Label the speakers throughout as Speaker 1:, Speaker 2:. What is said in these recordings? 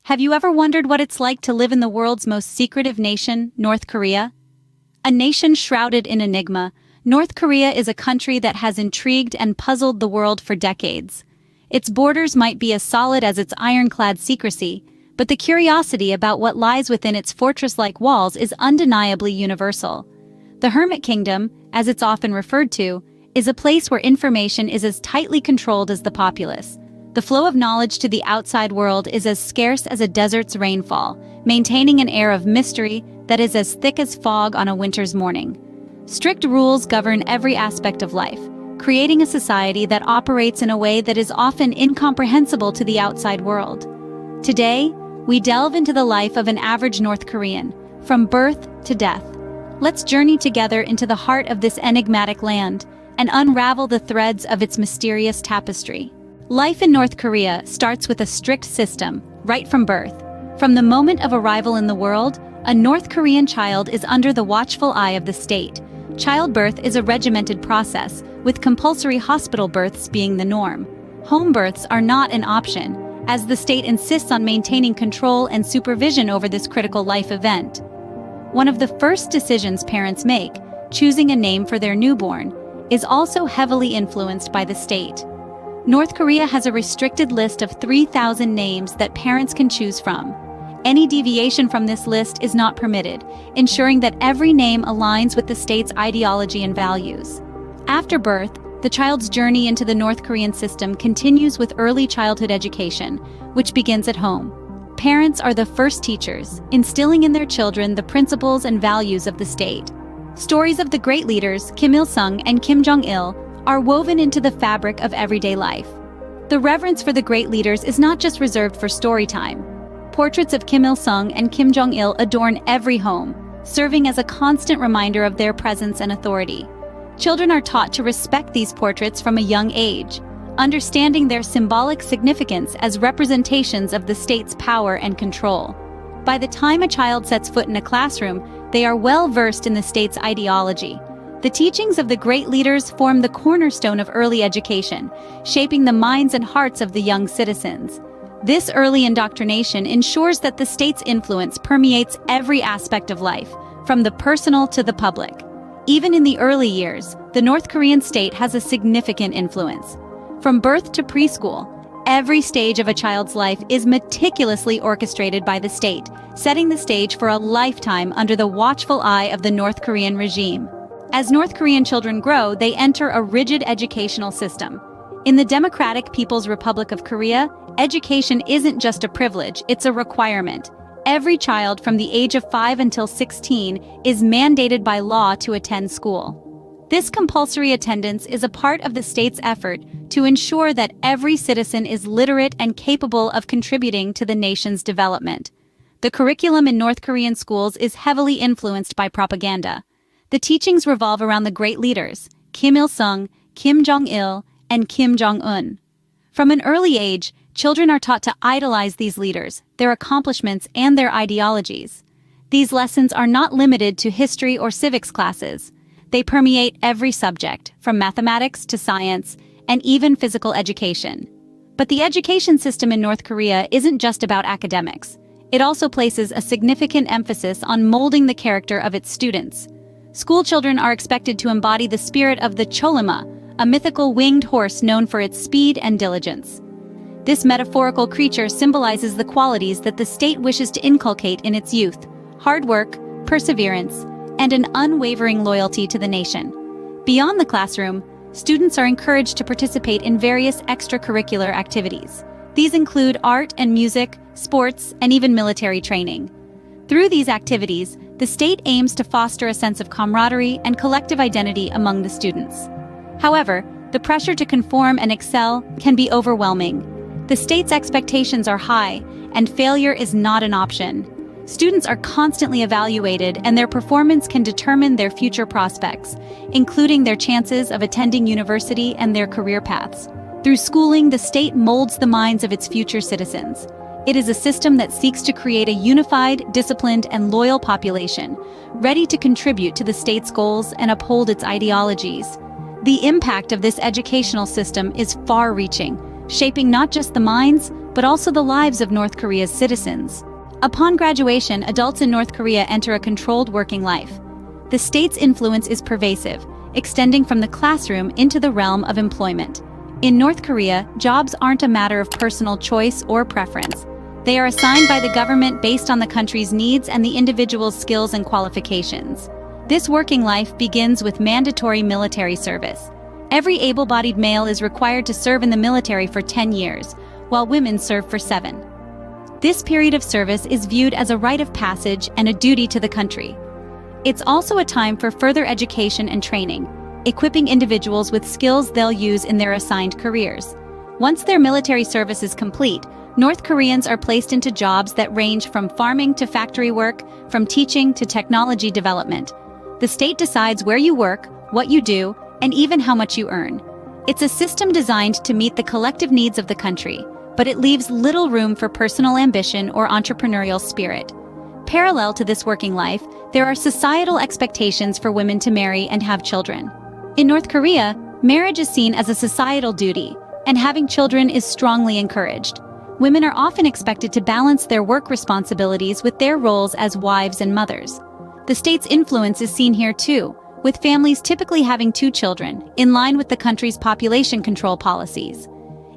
Speaker 1: Have you ever wondered what it's like to live in the world's most secretive nation, North Korea? A nation shrouded in enigma, North Korea is a country that has intrigued and puzzled the world for decades. Its borders might be as solid as its ironclad secrecy, but the curiosity about what lies within its fortress-like walls is undeniably universal. The Hermit Kingdom, as it's often referred to, is a place where information is as tightly controlled as the populace. The flow of knowledge to the outside world is as scarce as a desert's rainfall, maintaining an air of mystery that is as thick as fog on a winter's morning. Strict rules govern every aspect of life, creating a society that operates in a way that is often incomprehensible to the outside world. Today, we delve into the life of an average North Korean, from birth to death. Let's journey together into the heart of this enigmatic land and unravel the threads of its mysterious tapestry. Life in North Korea starts with a strict system, right from birth. From the moment of arrival in the world, a North Korean child is under the watchful eye of the state. Childbirth is a regimented process, with compulsory hospital births being the norm. Home births are not an option, as the state insists on maintaining control and supervision over this critical life event. One of the first decisions parents make, choosing a name for their newborn, is also heavily influenced by the state. North Korea has a restricted list of 3,000 names that parents can choose from. Any deviation from this list is not permitted, ensuring that every name aligns with the state's ideology and values. After birth, the child's journey into the North Korean system continues with early childhood education, which begins at home. Parents are the first teachers, instilling in their children the principles and values of the state. Stories of the great leaders, Kim Il-sung and Kim Jong-il, are woven into the fabric of everyday life. The reverence for the great leaders is not just reserved for story time. Portraits of Kim Il-sung and Kim Jong-il adorn every home, serving as a constant reminder of their presence and authority. Children are taught to respect these portraits from a young age, understanding their symbolic significance as representations of the state's power and control. By the time a child sets foot in a classroom, they are well versed in the state's ideology. The teachings of the great leaders form the cornerstone of early education, shaping the minds and hearts of the young citizens. This early indoctrination ensures that the state's influence permeates every aspect of life, from the personal to the public. Even in the early years, the North Korean state has a significant influence. From birth to preschool, every stage of a child's life is meticulously orchestrated by the state, setting the stage for a lifetime under the watchful eye of the North Korean regime. As North Korean children grow, they enter a rigid educational system. In the Democratic People's Republic of Korea, education isn't just a privilege, it's a requirement. Every child from the age of 5 until 16 is mandated by law to attend school. This compulsory attendance is a part of the state's effort to ensure that every citizen is literate and capable of contributing to the nation's development. The curriculum in North Korean schools is heavily influenced by propaganda. The teachings revolve around the great leaders, Kim Il-sung, Kim Jong-il, and Kim Jong-un. From an early age, children are taught to idolize these leaders, their accomplishments, and their ideologies. These lessons are not limited to history or civics classes. They permeate every subject, from mathematics to science, and even physical education. But the education system in North Korea isn't just about academics. It also places a significant emphasis on molding the character of its students. School children are expected to embody the spirit of the Cholima, a mythical winged horse known for its speed and diligence. This metaphorical creature symbolizes the qualities that the state wishes to inculcate in its youth: hard work, perseverance, and an unwavering loyalty to the nation. Beyond the classroom, students are encouraged to participate in various extracurricular activities. These include art and music, sports, and even military training. Through these activities, the state aims to foster a sense of camaraderie and collective identity among the students. However, the pressure to conform and excel can be overwhelming. The state's expectations are high, and failure is not an option. Students are constantly evaluated, and their performance can determine their future prospects, including their chances of attending university and their career paths. Through schooling, the state molds the minds of its future citizens. It is a system that seeks to create a unified, disciplined, and loyal population, ready to contribute to the state's goals and uphold its ideologies. The impact of this educational system is far-reaching, shaping not just the minds, but also the lives of North Korea's citizens. Upon graduation, adults in North Korea enter a controlled working life. The state's influence is pervasive, extending from the classroom into the realm of employment. In North Korea, jobs aren't a matter of personal choice or preference. They are assigned by the government based on the country's needs and the individual's skills and qualifications. This working life begins with mandatory military service. Every able-bodied male is required to serve in the military for 10 years, while women serve for 7. This period of service is viewed as a rite of passage and a duty to the country. It's also a time for further education and training, equipping individuals with skills they'll use in their assigned careers. Once their military service is complete, North Koreans are placed into jobs that range from farming to factory work, from teaching to technology development. The state decides where you work, what you do, and even how much you earn. It's a system designed to meet the collective needs of the country, but it leaves little room for personal ambition or entrepreneurial spirit. Parallel to this working life, there are societal expectations for women to marry and have children. In North Korea, marriage is seen as a societal duty, and having children is strongly encouraged. Women are often expected to balance their work responsibilities with their roles as wives and mothers. The state's influence is seen here too, with families typically having 2 children, in line with the country's population control policies.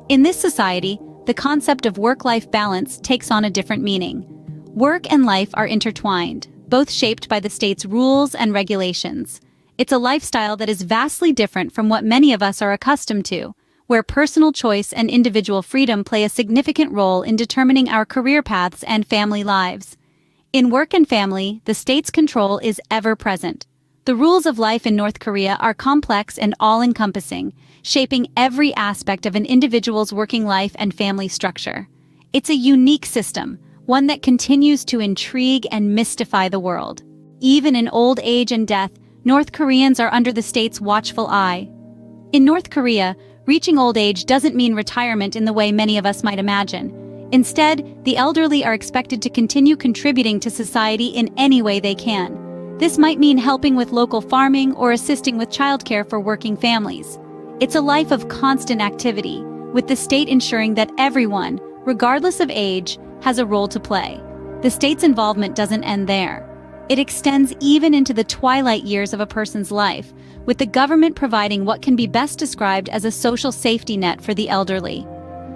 Speaker 1: In this society, the concept of work-life balance takes on a different meaning. Work and life are intertwined, both shaped by the state's rules and regulations. It's a lifestyle that is vastly different from what many of us are accustomed to, where personal choice and individual freedom play a significant role in determining our career paths and family lives. In work and family, the state's control is ever present. The rules of life in North Korea are complex and all-encompassing, shaping every aspect of an individual's working life and family structure. It's a unique system, one that continues to intrigue and mystify the world. Even in old age and death, North Koreans are under the state's watchful eye. In North Korea, reaching old age doesn't mean retirement in the way many of us might imagine. Instead, the elderly are expected to continue contributing to society in any way they can. This might mean helping with local farming or assisting with childcare for working families. It's a life of constant activity, with the state ensuring that everyone, regardless of age, has a role to play. The state's involvement doesn't end there. It extends even into the twilight years of a person's life, with the government providing what can be best described as a social safety net for the elderly.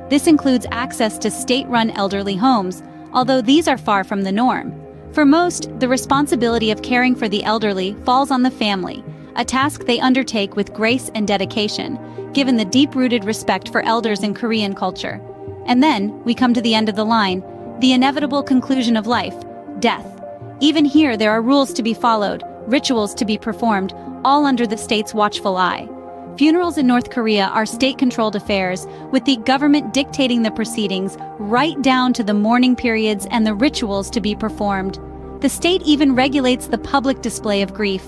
Speaker 1: This includes access to state-run elderly homes, although these are far from the norm. For most, the responsibility of caring for the elderly falls on the family, a task they undertake with grace and dedication, given the deep-rooted respect for elders in Korean culture. And then, we come to the end of the line, the inevitable conclusion of life, death. Even here, there are rules to be followed, rituals to be performed, all under the state's watchful eye. Funerals in North Korea are state-controlled affairs, with the government dictating the proceedings right down to the mourning periods and the rituals to be performed. The state even regulates the public display of grief.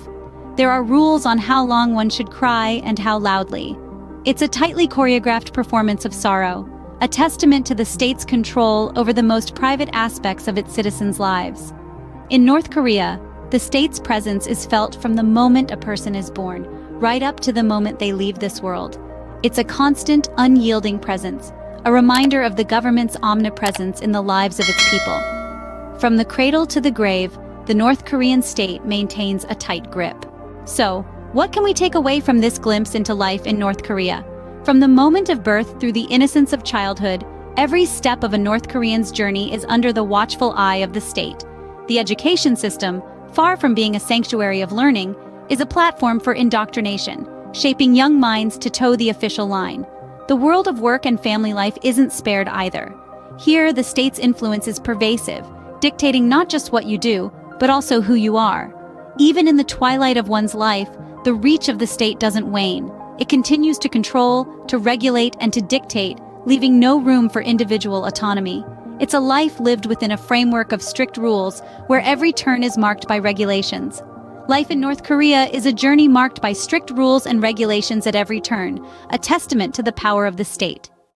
Speaker 1: There are rules on how long one should cry and how loudly. It's a tightly choreographed performance of sorrow, a testament to the state's control over the most private aspects of its citizens' lives. In North Korea, the state's presence is felt from the moment a person is born, right up to the moment they leave this world. It's a constant, unyielding presence, a reminder of the government's omnipresence in the lives of its people. From the cradle to the grave, the North Korean state maintains a tight grip. So, what can we take away from this glimpse into life in North Korea? From the moment of birth through the innocence of childhood, every step of a North Korean's journey is under the watchful eye of the state. The education system, far from being a sanctuary of learning, is a platform for indoctrination, shaping young minds to toe the official line. The world of work and family life isn't spared either. Here, the state's influence is pervasive, dictating not just what you do, but also who you are. Even in the twilight of one's life, the reach of the state doesn't wane. It continues to control, to regulate, and to dictate, leaving no room for individual autonomy. It's a life lived within a framework of strict rules, where every turn is marked by regulations. Life in North Korea is a journey marked by strict rules and regulations at every turn, a testament to the power of the state.